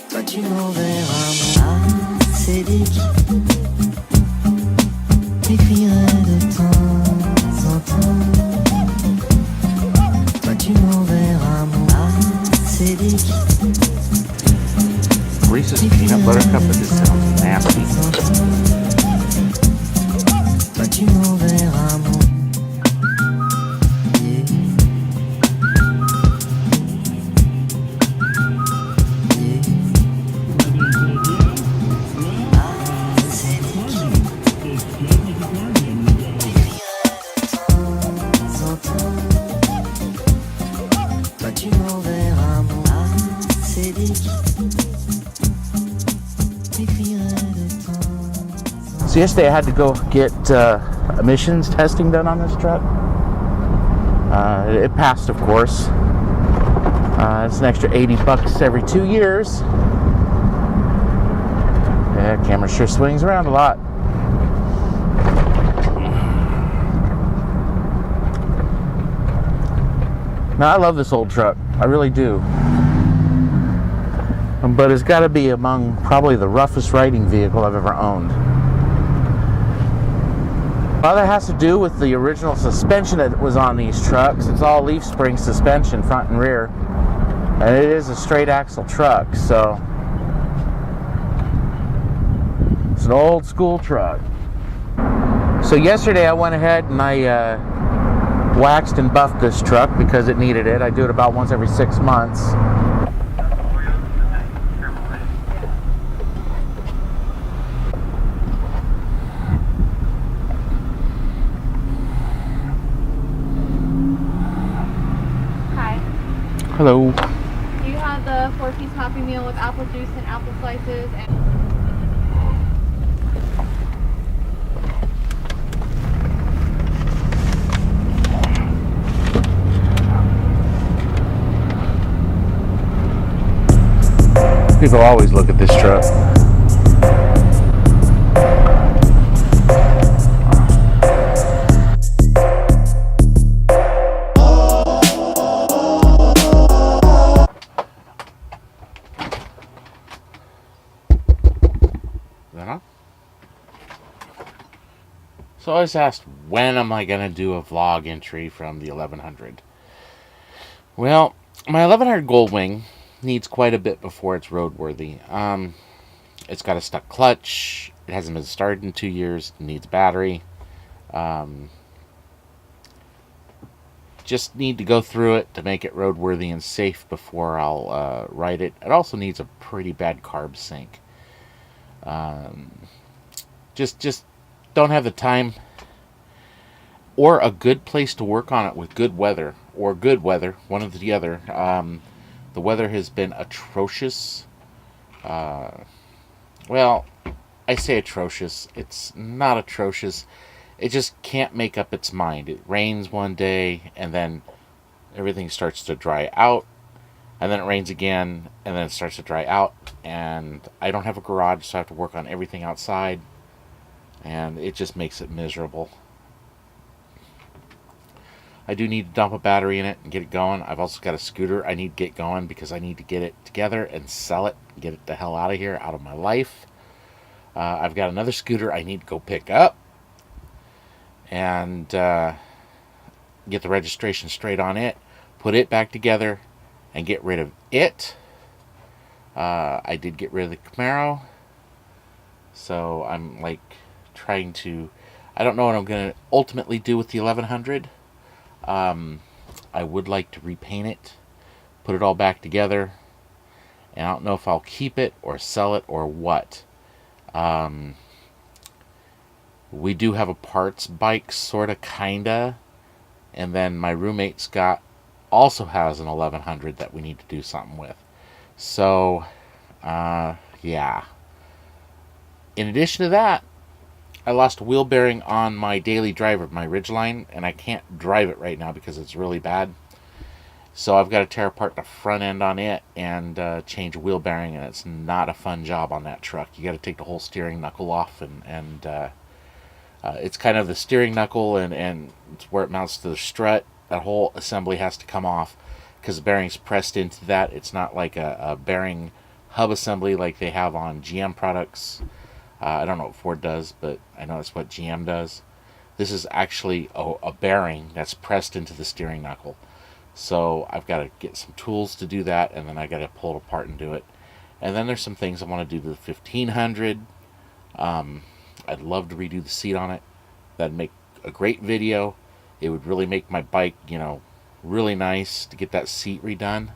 Toi tu m'enverras mon CD qui t'écrirai de temps en temps. Toi tu m'enverras mon CD qui Reese's peanut butter cup, but this sounds nasty. Toi tu m'enverras mon So yesterday I had to go get emissions testing done on this truck. It passed, of course. It's an extra $80 every 2 years. Yeah, camera sure swings around a lot. Now, I love this old truck. I really do. But it's got to be among probably the roughest riding vehicle I've ever owned. A lot of that has to do with the original suspension that was on these trucks. It's all leaf spring suspension, front and rear. And it is a straight axle truck, so it's an old school truck. So yesterday I went ahead and I waxed and buffed this truck because it needed it. I do it about once every 6 months. Hello. Do you have the 4-piece Happy Meal with apple juice and apple slices and People always look at this truck. So I was asked, when am I going to do a vlog entry from the 1100? Well, my 1100 Goldwing needs quite a bit before it's roadworthy. It's got a stuck clutch. It hasn't been started in 2 years. It needs battery. Just need to go through it to make it roadworthy and safe before I'll ride it. It also needs a pretty bad carb sink. Just don't have the time or a good place to work on it with good weather, or good weather, one or the other. The weather has been atrocious. Well, I say atrocious. It's not atrocious. It just can't make up its mind. It rains one day, and then everything starts to dry out, and then it rains again, and then it starts to dry out, and I don't have a garage, so I have to work on everything outside, and it just makes it miserable. I do need to dump a battery in it and get it going. I've also got a scooter I need to get going because I need to get it together and sell it, and get it the hell out of here, out of my life. I've got another scooter I need to go pick up and get the registration straight on it, put it back together, and get rid of it. I did get rid of the Camaro, so I'm like trying to, I don't know what I'm going to ultimately do with the 1100. I would like to repaint it, put it all back together, and I don't know if I'll keep it or sell it or what. We do have a parts bike, sorta, kinda, and then my roommate's also has an 1100 that we need to do something with. So, yeah. In addition to that, I lost a wheel bearing on my daily driver, my Ridgeline, and I can't drive it right now because it's really bad. So I've got to tear apart the front end on it and change a wheel bearing, and it's not a fun job on that truck. You got to take the whole steering knuckle off, and it's kind of the steering knuckle, and it's where it mounts to the strut. That whole assembly has to come off, because the bearing's pressed into that. It's not like a bearing hub assembly like they have on GM products. I don't know what Ford does, but I know that's what GM does. This is actually a bearing that's pressed into the steering knuckle. So I've got to get some tools to do that, and then I got to pull it apart and do it. And then there's some things I want to do to the 1500. I'd love to redo the seat on it. That'd make a great video. It would really make my bike, you know, really nice to get that seat redone.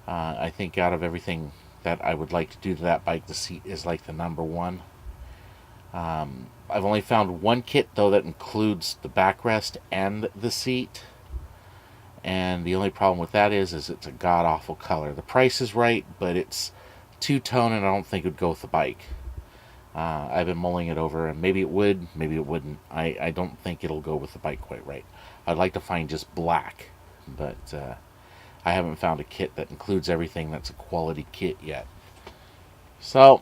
I think out of everything that I would like to do to that bike, the seat is like the number one. I've only found one kit though that includes the backrest and the seat, and the only problem with that is it's a god-awful color. The price is right, but it's two-tone, and I don't think it would go with the bike. I've been mulling it over, and maybe it would, maybe it wouldn't. I don't think it'll go with the bike quite right. I'd like to find just black, but I haven't found a kit that includes everything that's a quality kit yet. So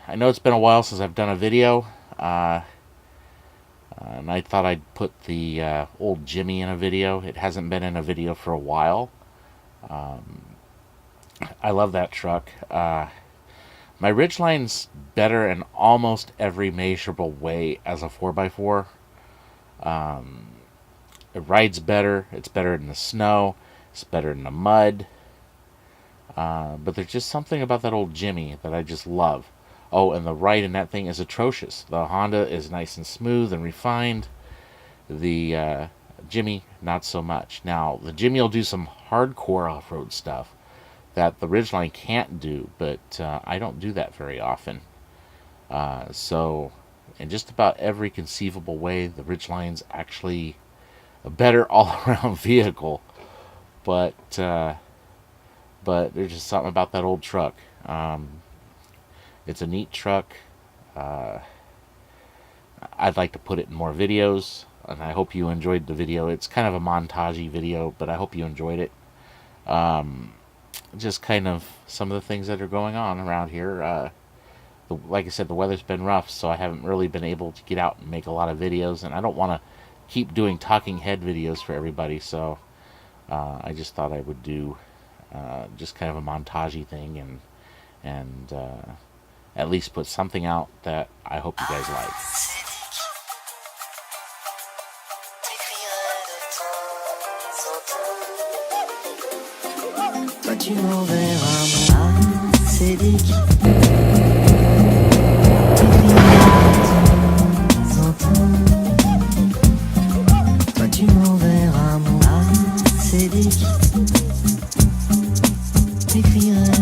I know it's been a while since I've done a video, and I thought I'd put the old Jimmy in a video. It hasn't been in a video for a while. I love that truck. My Ridgeline's better in almost every measurable way as a 4x4. It rides better. It's better in the snow. It's better in the mud. But there's just something about that old Jimmy that I just love. Oh, and the ride in that thing is atrocious. The Honda is nice and smooth and refined. The Jimmy, not so much. Now, the Jimmy will do some hardcore off-road stuff that the Ridgeline can't do, but I don't do that very often. So, in just about every conceivable way, the Ridgeline's actually a better all-around vehicle. But there's just something about that old truck. It's a neat truck. I'd like to put it in more videos, and I hope you enjoyed the video. It's kind of a montage-y video, but I hope you enjoyed it. Just kind of some of the things that are going on around here. Like I said, the weather's been rough, so I haven't really been able to get out and make a lot of videos, and I don't want to keep doing talking head videos for everybody, so I just thought I would do just kind of a montage-y thing, and at least put something out that I hope you guys like. Toi tu m'enverras mon acédique. Toi tu m'enverras mon acédique. T'écrirai